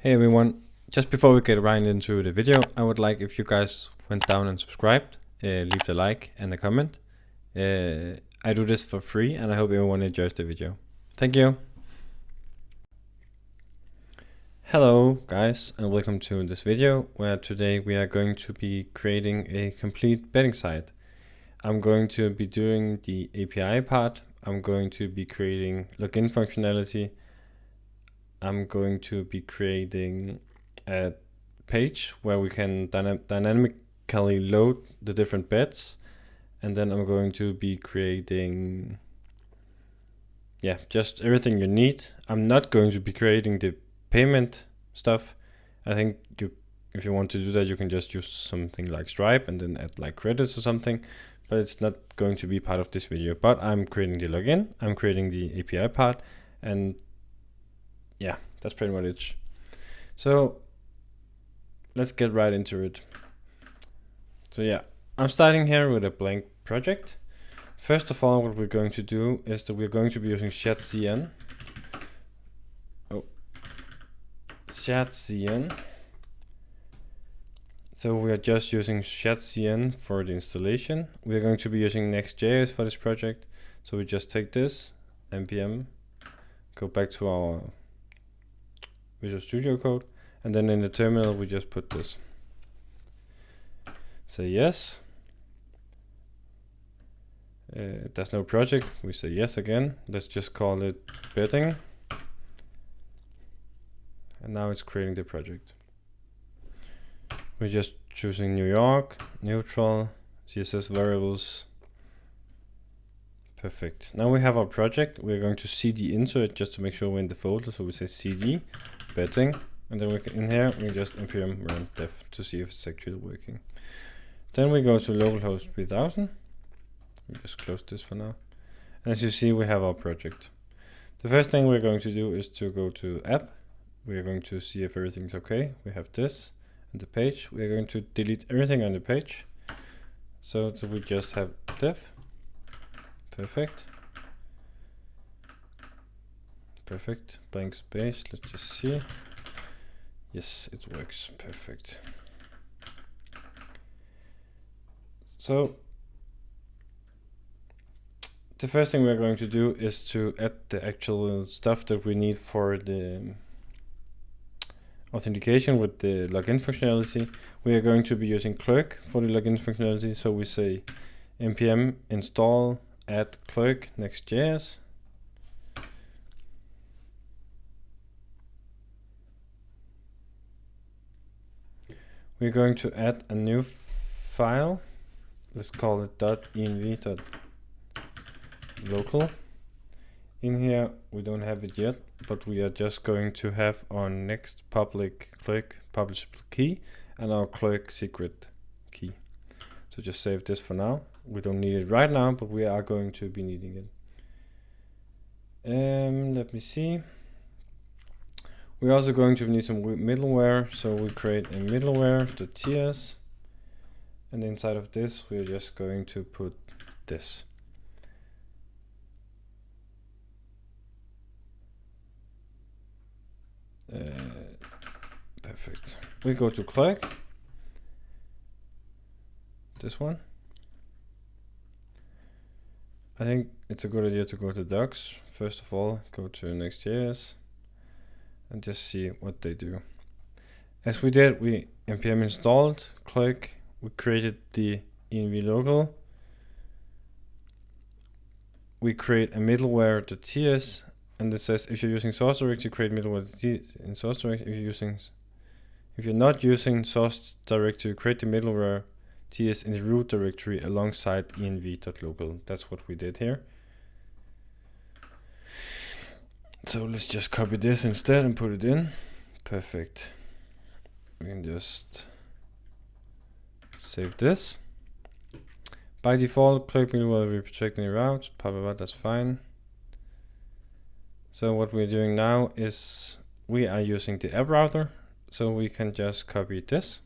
Hey everyone, just before we get right into the video, I would like if you guys went down and subscribed, leave a like and a comment. I do this for free and I hope everyone enjoys the video. Thank you. Hello guys and welcome to this video where today we are going to be creating a complete betting site. I'm going to be doing the API part, I'm going to be creating login functionality, I'm going to be creating a page where we can dynamically load the different bets, and then I'm going to be creating just everything you need. I'm not going to be creating the payment stuff. I think if you want to do that, you can just use something like Stripe and then add like credits or something, but it's not going to be part of this video. But I'm creating the login, I'm creating the API part, and yeah, that's pretty much it. So let's get right into it. So yeah, I'm starting here with a blank project. First of all, what we're going to do is that we're going to be using ShadCN. ShadCN. So we are just using ShadCN for the installation. We're going to be using Next.js for this project. So we just take this, npm, go back to our Visual Studio Code, and then in the terminal we just put this. Say yes. There's no project, we say yes again. Let's just call it betting. And now it's creating the project. We're just choosing New York, neutral, CSS variables. Perfect. Now we have our project. We're going to cd into it just to make sure we're in the folder. So we say cd betting, and then we can, in here we just npm run dev to see if it's actually working. Then we go to localhost 3000. We just close this for now. And as you see, we have our project. The first thing we're going to do is to go to app. We're going to see if everything's okay. We have this and the page. We're going to delete everything on the page. So that we just have dev. Perfect. Perfect. Blank space. Let's just see. Yes, it works. Perfect. So the first thing we're going to do is to add the actual stuff that we need for the authentication with the login functionality. We are going to be using Clerk for the login functionality. So we say npm install add Clerk Next.js. We're going to add a new file. Let's call it .env.local. In here, we don't have it yet, but we are just going to have our next public Clerk publishable key and our Clerk secret key. So just save this for now. We don't need it right now, but we are going to be needing it. Let me see. We're also going to need some middleware, so we create a middleware.ts, and inside of this we're just going to put this. Perfect. We go to Clerk, this one. I think it's a good idea to go to docs. First of all, go to Nextjs and just see what they do. As we did, we npm installed Clerk, we created the env local, we create a middleware.ts, and it says if you're using source directory, create middleware in source directory. If you're not using source directory, create the middleware ts in the root directory alongside env.local. That's what we did here. So let's just copy this instead and put it in. Perfect. We can just save this. By default, Clerk will be protecting the routes, that's fine. So what we're doing now is we are using the app router, so we can just copy this.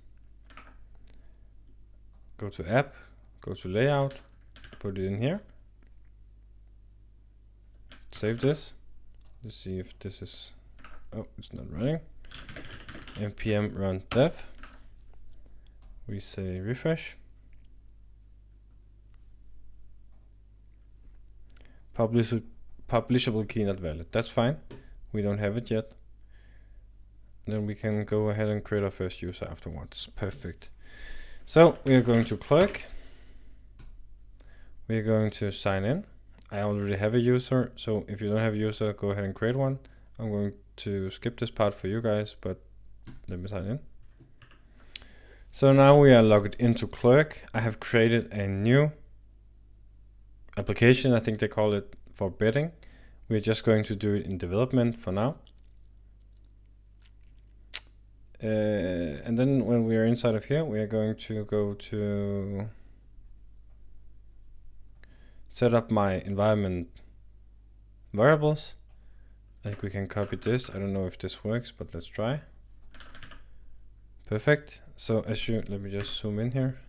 Go to app, go to layout, put it in here. Save this. Let's see if this is, oh, it's not running. npm run dev. We say refresh. Publishable key not valid. That's fine. We don't have it yet. Then we can go ahead and create our first user afterwards. Perfect. So we are going to Clerk. We are going to sign in. I already have a user, so if you don't have a user, go ahead and create one. I'm going to skip this part for you guys, but let me sign in. So now we are logged into Clerk. I have created a new application, I think they call it, for betting. We're just going to do it in development for now. And then when we are inside of here, we are going to go to set up my environment variables. I think we can copy this. I don't know if this works, but let's try. Perfect. So let me just zoom in here.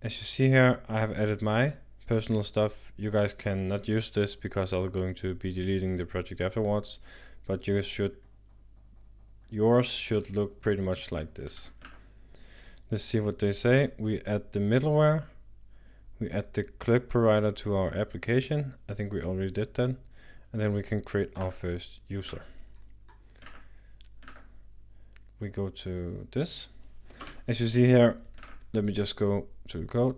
As you see here, I have added my personal stuff. You guys cannot use this because I'm going to be deleting the project afterwards, but yours should look pretty much like this. Let's see what they say. We add the middleware. We add the Clerk provider to our application. I think we already did that. And then we can create our first user. We go to this. As you see here, let me just go to the code.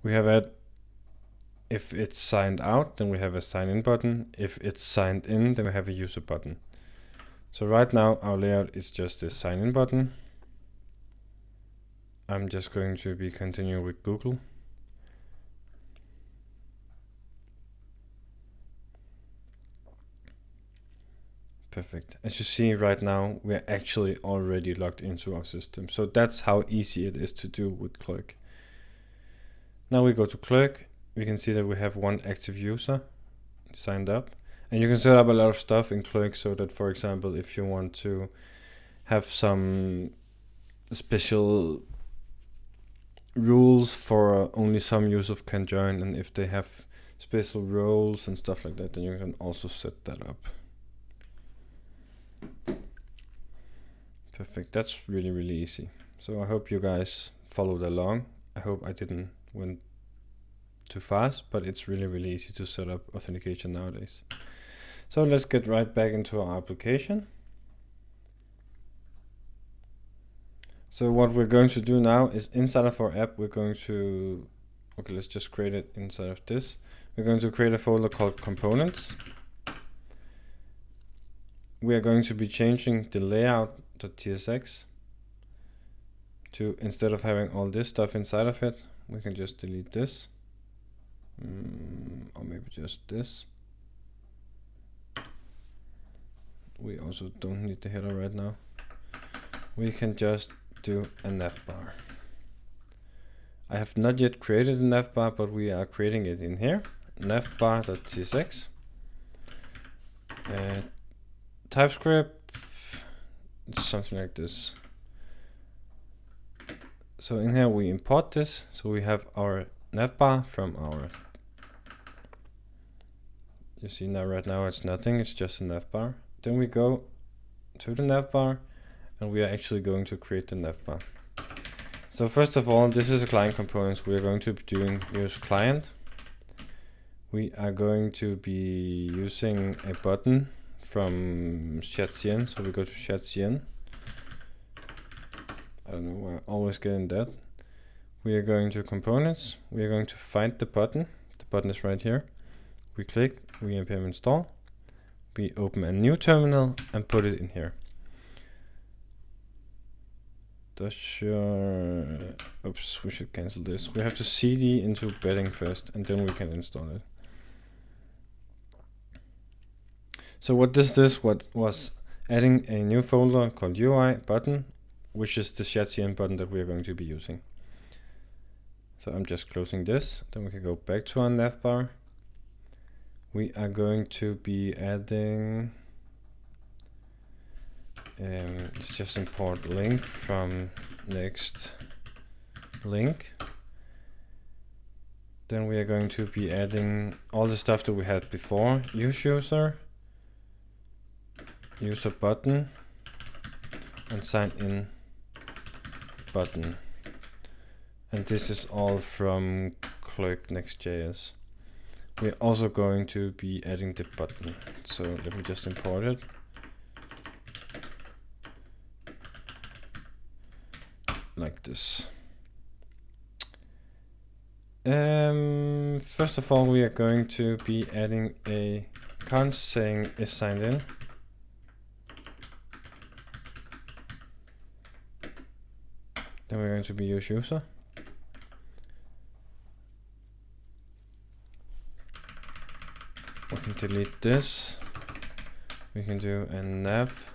We have if it's signed out, then we have a sign in button. If it's signed in, then we have a user button. So right now our layout is just this sign in button. I'm just going to be continuing with Google. Perfect. As you see right now, we're actually already logged into our system. So that's how easy it is to do with Clerk. Now we go to Clerk. We can see that we have one active user signed up. And you can set up a lot of stuff in Clerk so that, for example, if you want to have some special rules for only some users can join, and if they have special roles and stuff like that, then you can also set that up. Perfect. That's really, really easy. So I hope you guys followed along. I hope I didn't went too fast, but it's really, really easy to set up authentication nowadays. So let's get right back into our application. So what we're going to do now is inside of our app, we're going to, okay, let's just create it inside of this. We're going to create a folder called components. We are going to be changing the layout.tsx to, instead of having all this stuff inside of it, we can just delete this. Or maybe just this. We also don't need the header right now. We can just do a navbar. I have not yet created a navbar, but we are creating it in here. Navbar.tsx. TypeScript, it's something like this. So in here we import this. So we have our navbar from our, you see now right now it's nothing, it's just a navbar. Then we go to the navbar and we are actually going to create the navbar. So first of all, this is a client components. We are going to be doing use client. We are going to be using a button from ShadCN. So we go to ShadCN. I don't know, we're always getting that. We are going to components. We are going to find the button. The button is right here. We click, we npm install. We open a new terminal and put it in here. Oops, we should cancel this. We have to cd into betting first, and then we can install it. So what this was adding a new folder called UI button, which is the ShadCN button that we are going to be using. So I'm just closing this. Then we can go back to our navbar. We are going to be adding, let's just import link from next link. Then we are going to be adding all the stuff that we had before. Use user, user button and sign in button. And this is all from Clerk Next.js. We're also going to be adding the button. So let me just import it. Like this. First of all, we are going to be adding a const saying is signed in. Then we're going to be use user. We can delete this. We can do a nav.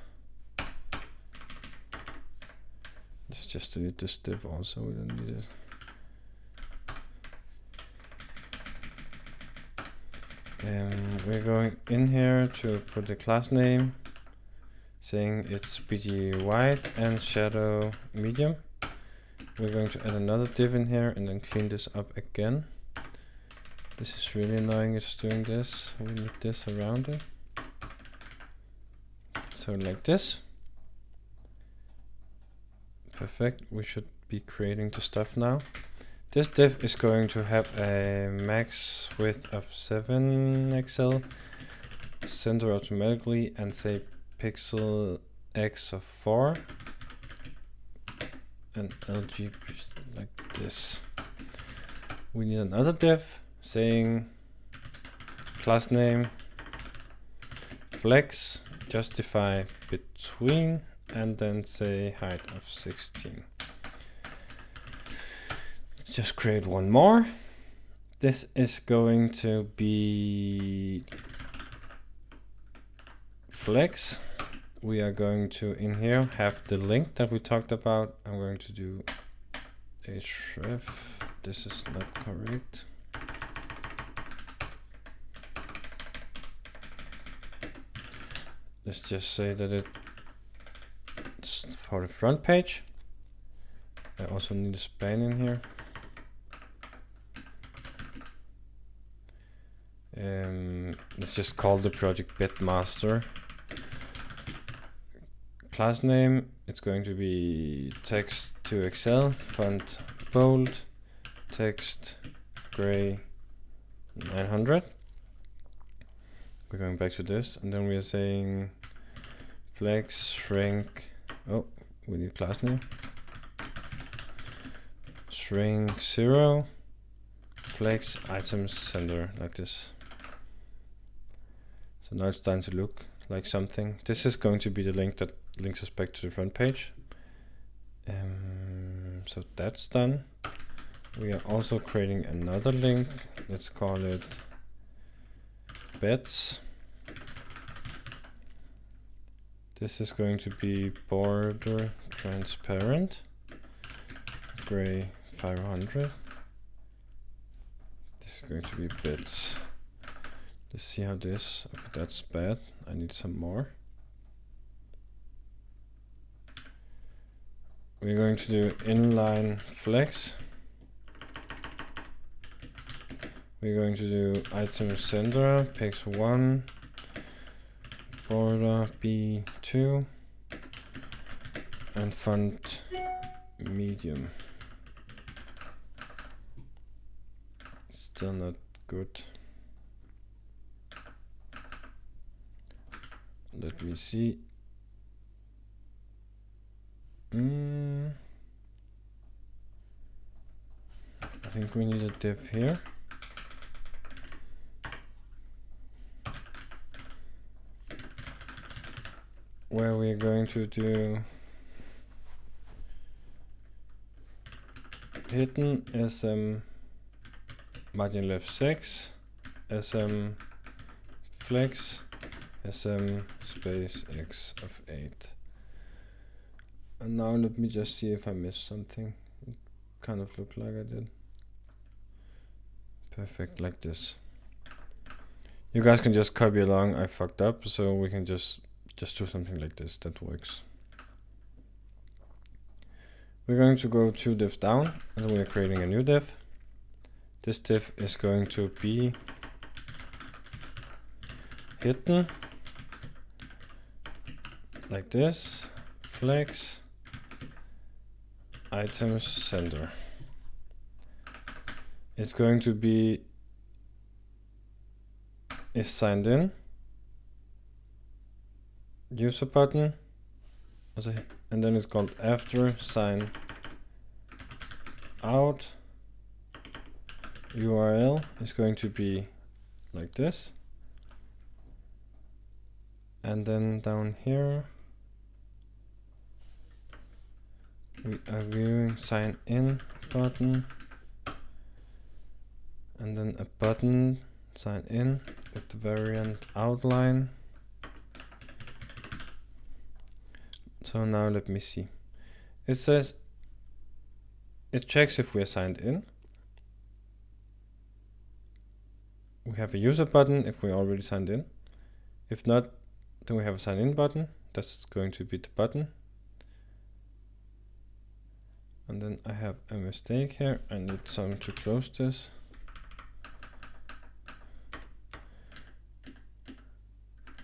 Let's just delete this div also, we don't need it. We're going in here to put the class name, saying it's BG white and shadow medium. We're going to add another div in here and then clean this up again. This is really annoying, it's doing this. We need this around it. So like this. Perfect, we should be creating the stuff now. This div is going to have a max width of 7 XL, center automatically, and say pixel X of 4, and LG like this. We need another div saying class name flex, justify between, and then say height of 16. Just create one more. This is going to be flex. We are going to in here have the link that we talked about. I'm going to do href. This is not correct. Let's just say that it's for the front page. I also need a span in here. Let's just call the project bitmaster. Class name, it's going to be text to Excel, font bold, text gray 900. We're going back to this, and then we are saying flex shrink. Oh, we need class name. Shrink 0, flex items center, like this. So now it's starting to look like something. This is going to be the link that links us back to the front page. So that's done. We are also creating another link. Let's call it bets. This is going to be border transparent, gray 500. This is going to be bits. Let's see how this, okay, that's bad. I need some more. We're going to do inline flex. We're going to do item center, pix 1, border B2, and font medium. Still not good. Let me see. I think we need a div here. Where we're going to do hidden SM margin left 6, SM flex, SM space X of 8. And now let me just see if I missed something. It kind of looked like I did. Perfect, like this. You guys can just copy along. I fucked up, so we can just do something like this. That works. We're going to go 2 divs down, and we're creating a new div. This div is going to be hidden like this, flex, items sender. It's going to be is signed in, user button, and then it's called after sign out. URL is going to be like this, and then down here we are viewing sign in button, and then a button sign in with the variant outline. So now let me see. It says it checks if we are signed in. We have a user button if we're already signed in. If not, then we have a sign in button. That's going to be the button. And then I have a mistake here. I need some to close this.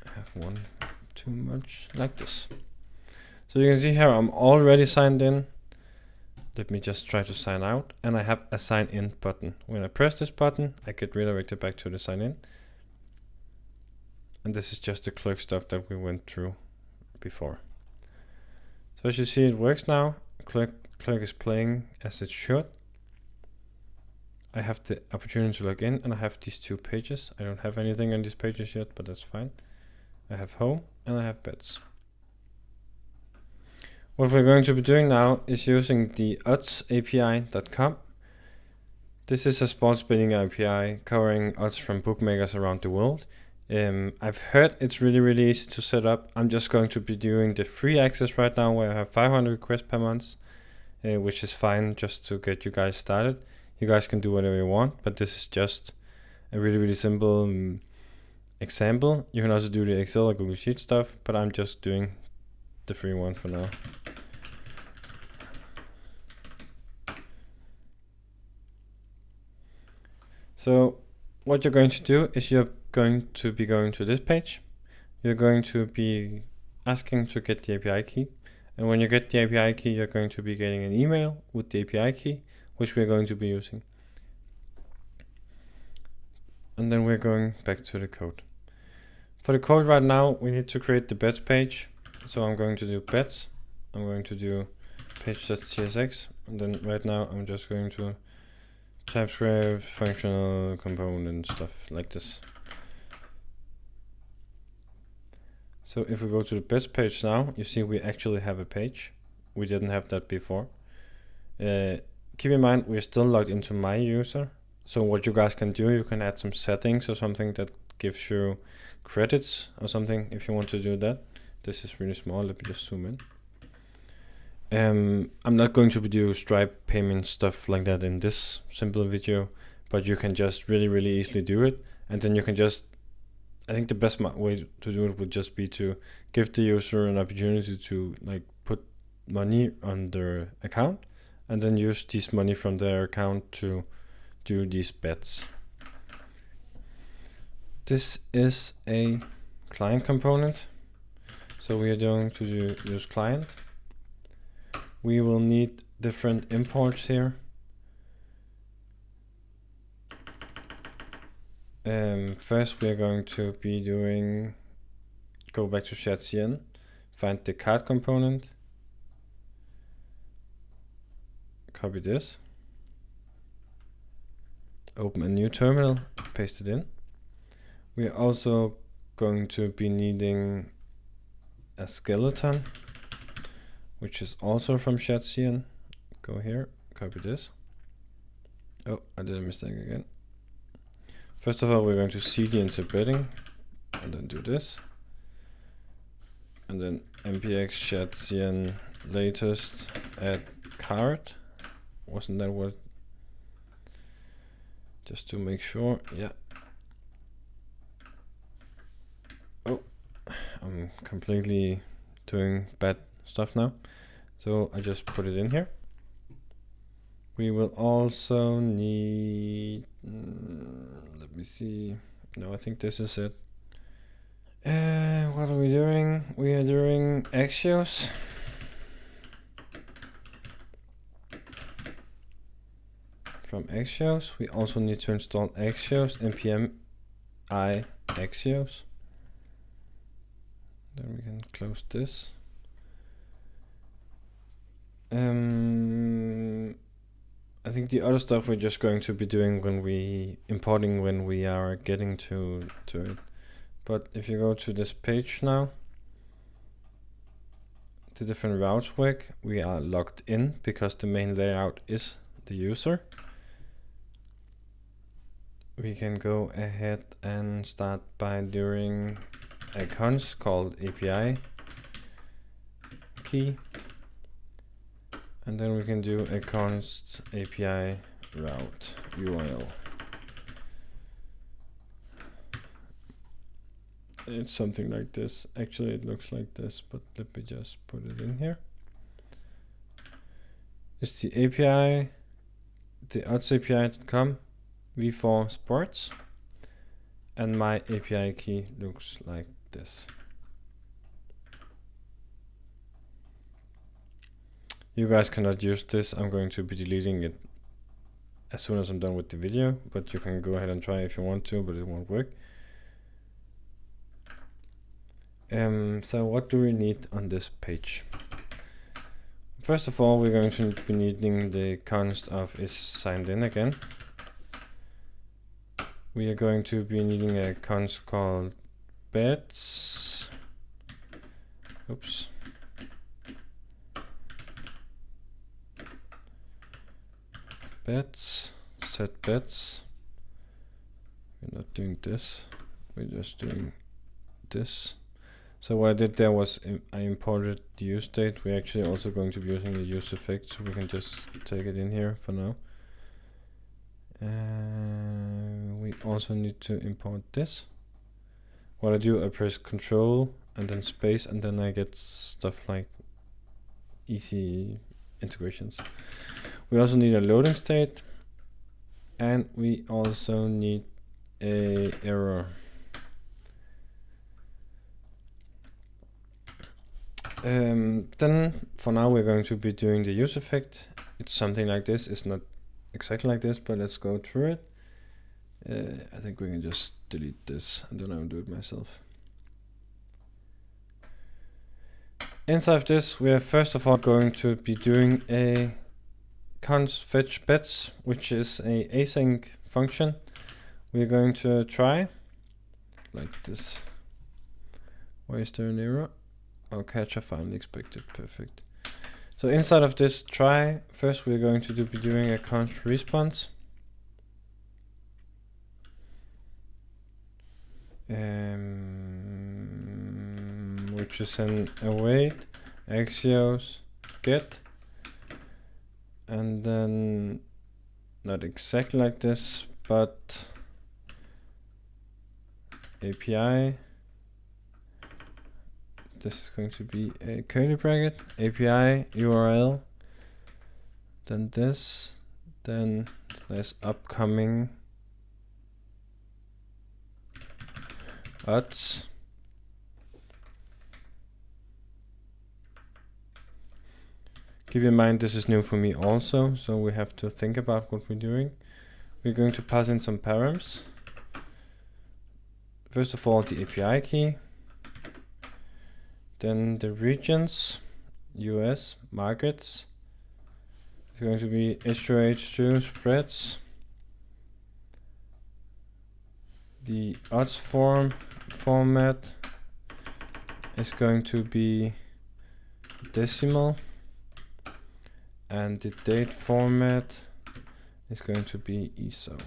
I have one too much, like this. So you can see here I'm already signed in. Let me just try to sign out, and I have a sign in button. When I press this button, I get redirected back to the sign in. And this is just the Clerk stuff that we went through before. So as you see, it works now. Clerk is playing as it should. I have the opportunity to log in, and I have these two pages. I don't have anything on these pages yet, but that's fine. I have home and I have bets. What we're going to be doing now is using the oddsapi.com. This is a sports betting API covering odds from bookmakers around the world. I've heard it's really easy to set up. I'm just going to be doing the free access right now, where I have 500 requests per month, which is fine just to get you guys started. You guys can do whatever you want, but this is just a really simple example. You can also do the Excel or Google Sheet stuff, but I'm just doing the free one for now. So what you're going to do is you're going to be going to this page. You're going to be asking to get the API key. And when you get the API key, you're going to be getting an email with the API key, which we're going to be using. And then we're going back to the code. For the code right now, we need to create the bets page. So I'm going to do bets. I'm going to do page.csx. And then right now I'm just going to TypeScript, functional component stuff like this. So if we go to the bets page now, you see we actually have a page. We didn't have that before. Keep in mind, we're still logged into my user. So what you guys can do, you can add some settings or something that gives you credits or something if you want to do that. This is really small. Let me just zoom in. I'm not going to do Stripe payment stuff like that in this simple video, but you can just really easily do it. And then you can just, I think the best way to do it would just be to give the user an opportunity to like put money on their account and then use this money from their account to do these bets. This is a client component. So we are going to use client. We will need different imports here. First we are going to be doing, go back to ShadCN, find the card component, copy this, open a new terminal, paste it in. We are also going to be needing a skeleton, which is also from ShadCN. Go here, copy this. Oh, I did a mistake again. First of all, we're going to cd into betting, and then do this. And then npx ShadCN latest add card. Wasn't that what? Just to make sure, yeah. Oh, I'm completely doing bad stuff now. So I just put it in here. We will also need, let me see. No, I think this is it. What are we doing? we are doing Nextjs. From Nextjs, we also need to install Nextjs npm I Nextjs. Then we can close this. I think the other stuff we're just going to be doing when we are getting to it. But if you go to this page now, the different routes work, we are logged in because the main layout is the user. We can go ahead and start by doing a const called API key. And then we can do a const API route URL. It's something like this. Actually, it looks like this, but let me just put it in here. It's the API, the audsapi.com v4 sports, and my API key looks like this. You guys cannot use this. I'm going to be deleting it as soon as I'm done with the video, but you can go ahead and try if you want to, but it won't work. So what do we need on this page? First of all, we're going to be needing the const of is signed in again. We are going to be needing a const called bets. Oops. Bets, set bets. We're not doing this, we're just doing this. So what I did there was I imported the use state. We're actually also going to be using the use effect, so we can just take it in here for now. We also need to import this. What I do, I press Control and then space, and then I get stuff like easy integrations. We also need a loading state, and we also need a error. Then for now we're going to be doing the use effect. It's something like this. It's not exactly like this, but let's go through it. I think we can just delete this and then I'll do it myself. Inside of this, we are first of all going to be doing a const fetch bets, which is a async function. We're going to try like this. Why is there an error? Oh, catcher finally expected. Perfect. So inside of this try, first we're going to be doing a const response. Which is an await axios get, and then not exactly like this, but API. This is going to be a curly bracket, API URL, then this, then there's upcoming odds. Keep in mind this is new for me also, so we have to think about what we're doing. We're going to pass in some params. First of all, the API key. Then the regions, US, markets. It's going to be H2H2 spreads. The odds format is going to be decimal. And the date format is going to be ISO.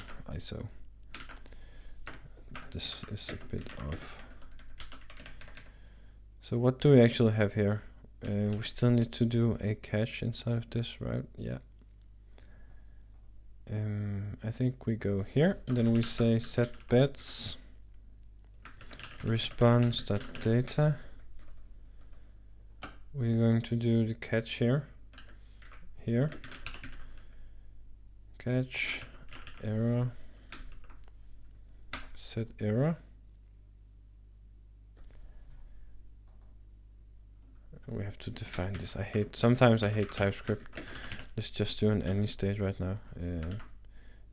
This is a bit off. So what do we actually have here? We still need to do a cache inside of this, right? Yeah. I think we go here, and then we say set bets response.data. We're going to do the catch here. Catch error, set error. We have to define this. Sometimes I hate TypeScript. Let's just do an any state right now.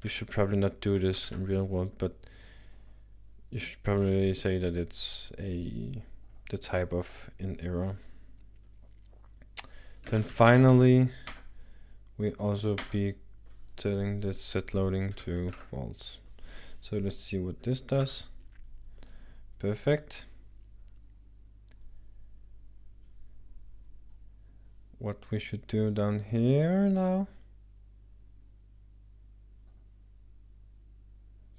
You should probably not do this in real world, but you should probably say that it's the type of an error. Then finally, we also be telling the set loading to false. So let's see what this does. Perfect. What we should do down here now.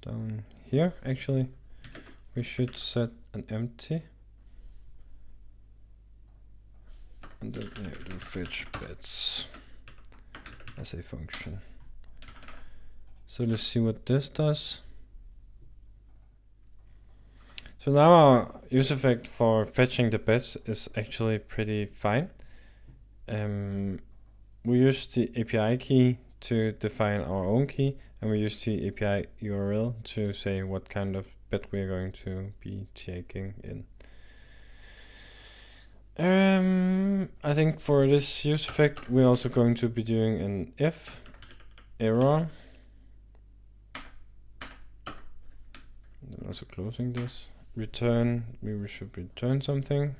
Down here, actually, we should set an empty. And then we have to fetch bets as a function. So let's see what this does. So now our use effect for fetching the bets is actually pretty fine. We use the API key to define our own key, and we use the API URL to say what kind of bet we're going to be taking in. I think for this use effect, we're also going to be doing an if error. And then also closing this. Return, we should return something.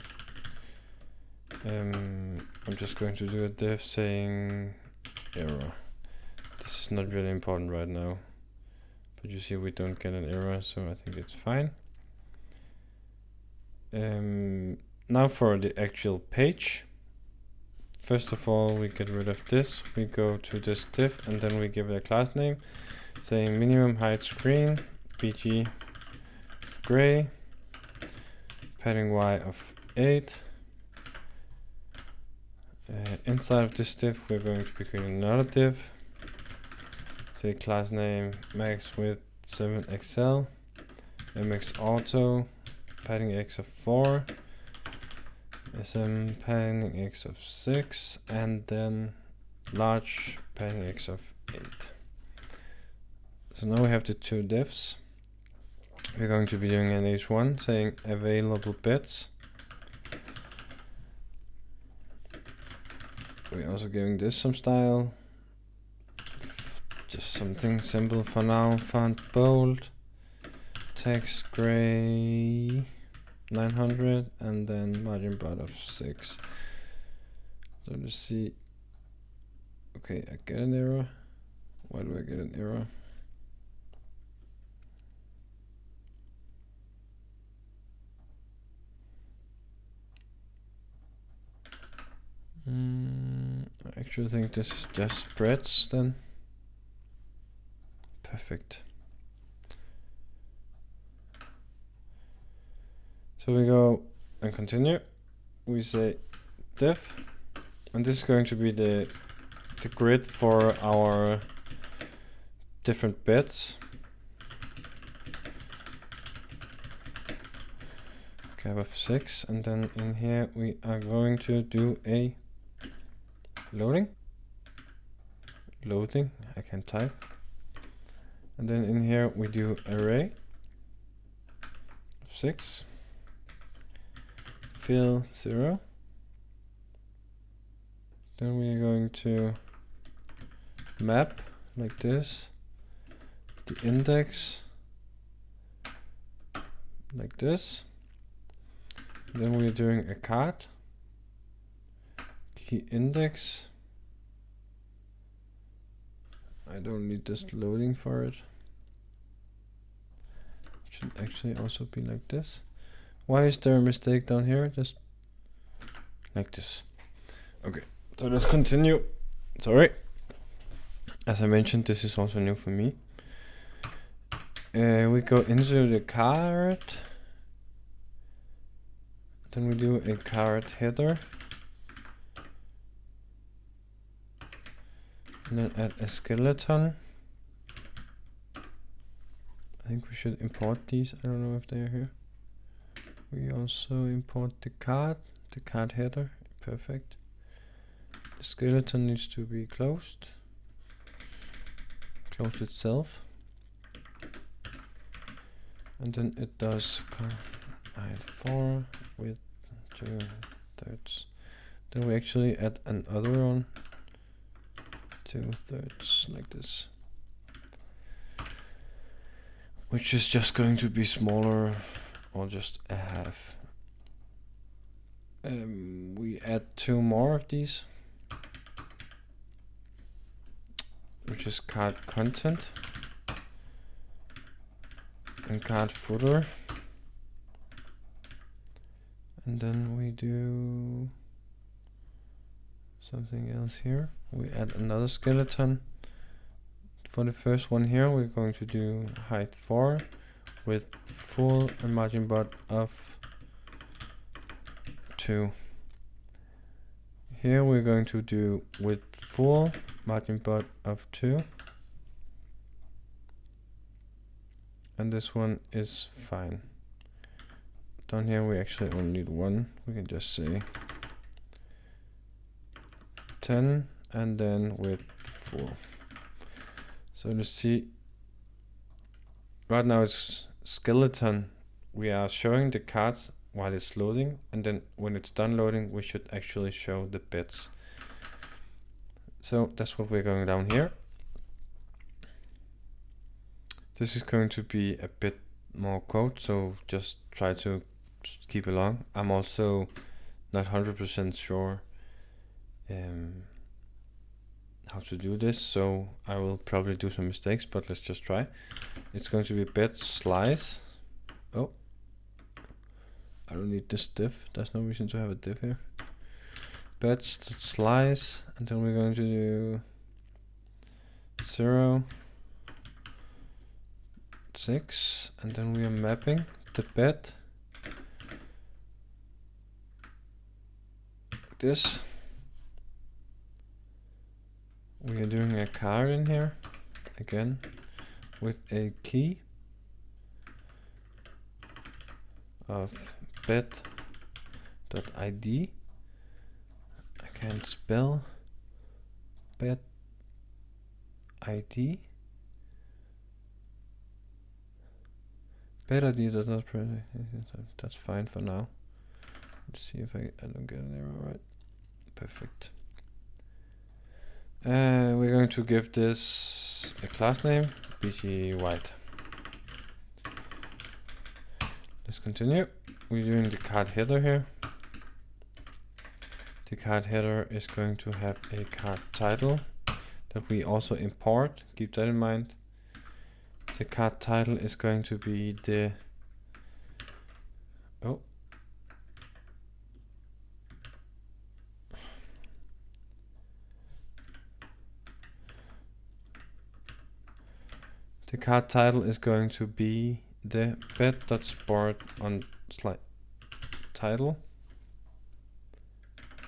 I'm just going to do a div saying error. This is not really important right now, but you see we don't get an error, so I think it's fine. Now for the actual page. First of all, we get rid of this. We go to this div and then we give it a class name saying minimum height screen, bg gray, padding y of 8. Inside of this div, we're going to be creating another div. Say class name max width 7xl, mx auto, padding x of 4, sm padding x of 6, and then large padding x of 8. So now we have the two divs. We're going to be doing an h1 saying available bits. We're also giving this some style. Just something simple for now. Font bold, text gray 900, and then margin bar of 6. So let's see. Okay, I get an error. Why do I get an error? I actually think this just spreads then. Perfect. So we go and continue. We say div, and this is going to be the grid for our different bits. Cap of 6, and then in here we are going to do a loading, I can type, and then in here we do array of 6, fill 0, then we are going to map like this, the index like this, then we're doing a card, key index. I don't need this loading for it. It should actually also be like this. Why is there a mistake down here? Just like this. Okay, so let's continue. Sorry. As I mentioned, this is also new for me. We go into the card. Then we do a card header. And then add a skeleton. I think we should import these. I don't know if they are here. We also import the card header. Perfect. The skeleton needs to be closed. Close itself. And then it does height 4 with 2/3 Then we actually add another one, 2/3 like this, which is just going to be smaller, or just a half. We add 2 more of these, which is card content and card footer. And then we do something else here. We add another skeleton. For the first one here, we're going to do height 4 with full and margin bot of 2. Here we're going to do with full margin bot of 2. And this one is fine. Down here we actually only need 1. We can just say 10 and then with 4. So let's see. Right now it's skeleton. We are showing the cards while it's loading, and then when it's done loading, we should actually show the bits. So that's what we're going down here. This is going to be a bit more code, so just try to keep along. I'm also not 100% sure how to do this, so I will probably do some mistakes, but let's just try. It's going to be bet slice. Oh, I don't need this div. There's no reason to have a div here. Bet slice, and then we're going to do 0, 6, and then we are mapping the bet like this. We are doing a card in here again with a key of bet.id. I can't spell bet.id. Bet.id does not print. That's fine for now. Let's see if I don't get an error right. Perfect. We're going to give this a class name, BG White. Let's continue. We're doing the card header here. The card header is going to have a card title that we also import. Keep that in mind. The card title is going to be the the card title is going to be the bet.sport on slide title.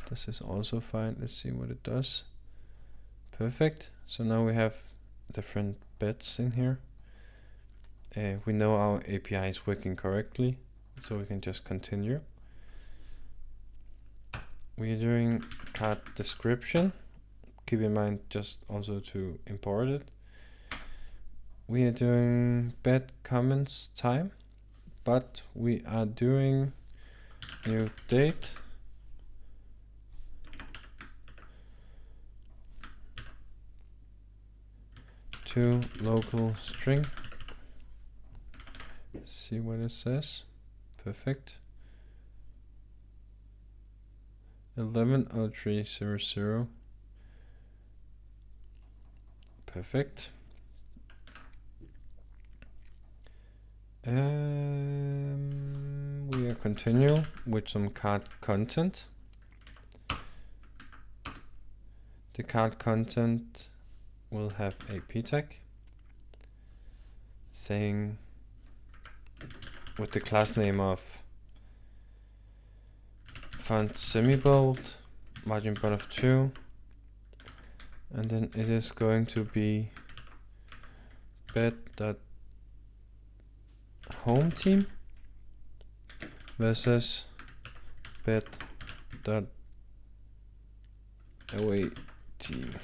This is also fine. Let's see what it does. Perfect. So now we have different bets in here. We know our API is working correctly, so we can just continue. We are doing card description. Keep in mind just also to import it. We are doing bet comments time, but we are doing new date to local string. See what it says. Perfect. 110300. Perfect. We are continue with some card content. The card content will have a p tag saying with the class name of font semi-bold, margin bot of 2, and then it is going to be bet.home team versus bet.away team.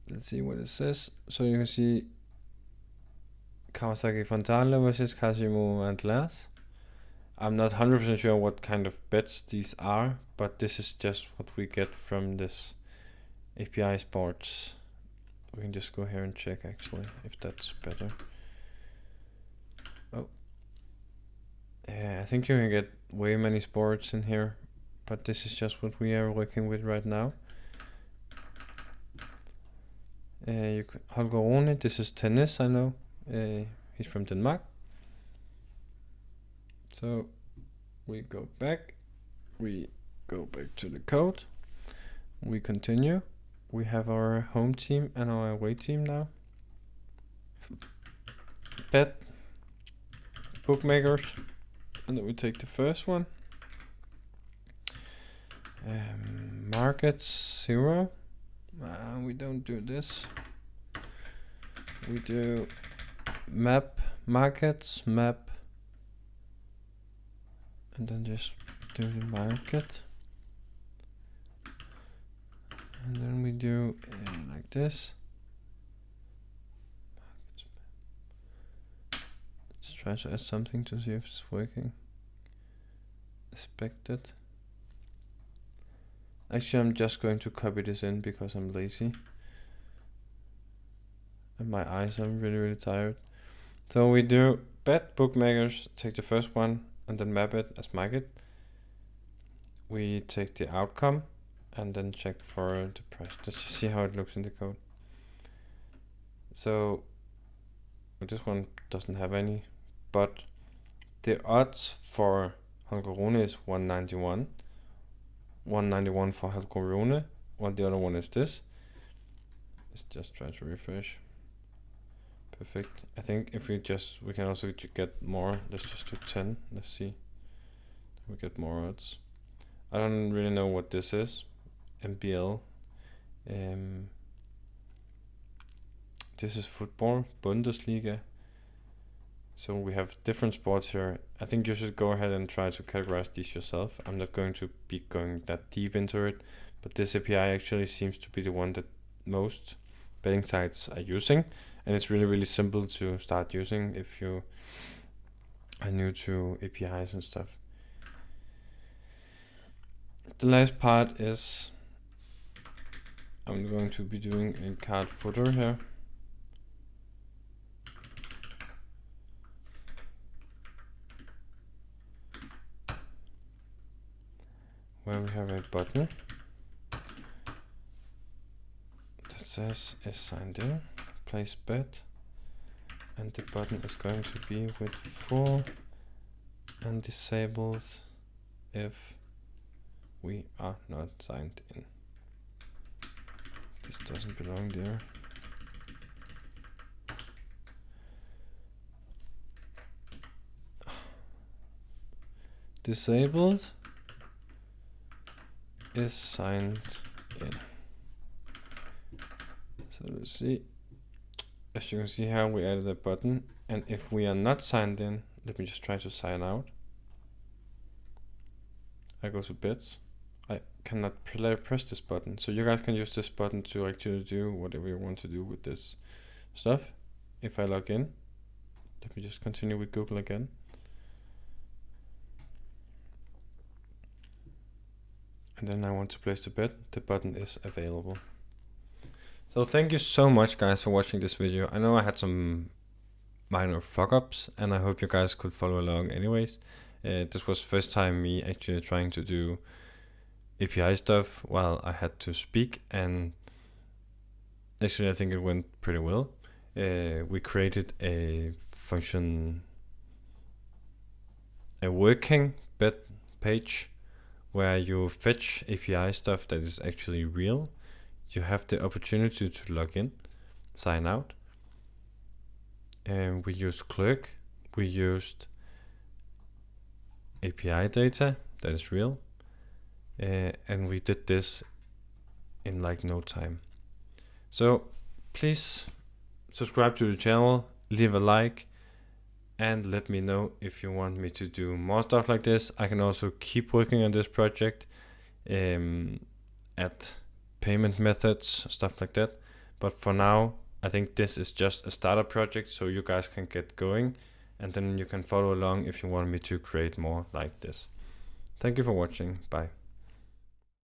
Let's see what it says. So you can see Kawasaki Frontale versus Kashimo Antlers. I'm not 100% sure what kind of bets these are, but this is just what we get from this API sports. We can just go here and check actually if that's better. Oh, I think you can get way many sports in here, but this is just what we are working with right now. Holger Rune, this is tennis, I know. He's from Denmark. So we go back to the code, we continue. We have our home team and our away team now. Bet, bookmakers, and then we take the first one. Markets 0. We don't do this. We do map markets, map, and then just do the market. And then we do like this. Let's try to add something to see if it's working. Expected. Actually, I'm just going to copy this in because I'm lazy. And my eyes are really tired. So we do bet bookmakers, take the first one and then map it as market. We take the outcome and then check for the price. Let's just see how it looks in the code. So this one doesn't have any, but the odds for Holger Rune is 191. 191 for Holger Rune, while the other one is this. Let's just try to refresh. Perfect. I think if we can also get more. Let's just do 10. Let's see. We get more odds. I don't really know what this is. MBL. This is football, Bundesliga. So we have different sports here. I think you should go ahead and try to categorize these yourself. I'm not going to be going that deep into it, but this API actually seems to be the one that most betting sites are using, and it's really simple to start using if you are new to APIs and stuff. The last part is I'm going to be doing a card footer here. Where we have a button that says is signed in, place bet, and the button is going to be with full and disabled if we are not signed in. This doesn't belong there. Disabled is signed in. So let's see. As you can see here, we added a button, and if we are not signed in, let me just try to sign out. I go to bits. I cannot press this button, so you guys can use this button to actually do whatever you want to do with this stuff. If I log in, let me just continue with Google again. And then I want to place the bet, the button is available. So thank you so much guys for watching this video. I know I had some minor fuck ups and I hope you guys could follow along anyways. This was first time me actually trying to do API stuff while I had to speak, and actually I think it went pretty well. We created a working bet page where you fetch API stuff that is actually real. You have the opportunity to log in, sign out, and we used Clerk. We used API data that is real, and we did this in like no time. So please subscribe to the channel, leave a like, and let me know if you want me to do more stuff like this. I can also keep working on this project, at payment methods, stuff like that. But for now, I think this is just a starter project so you guys can get going and then you can follow along if you want me to create more like this. Thank you for watching. Bye.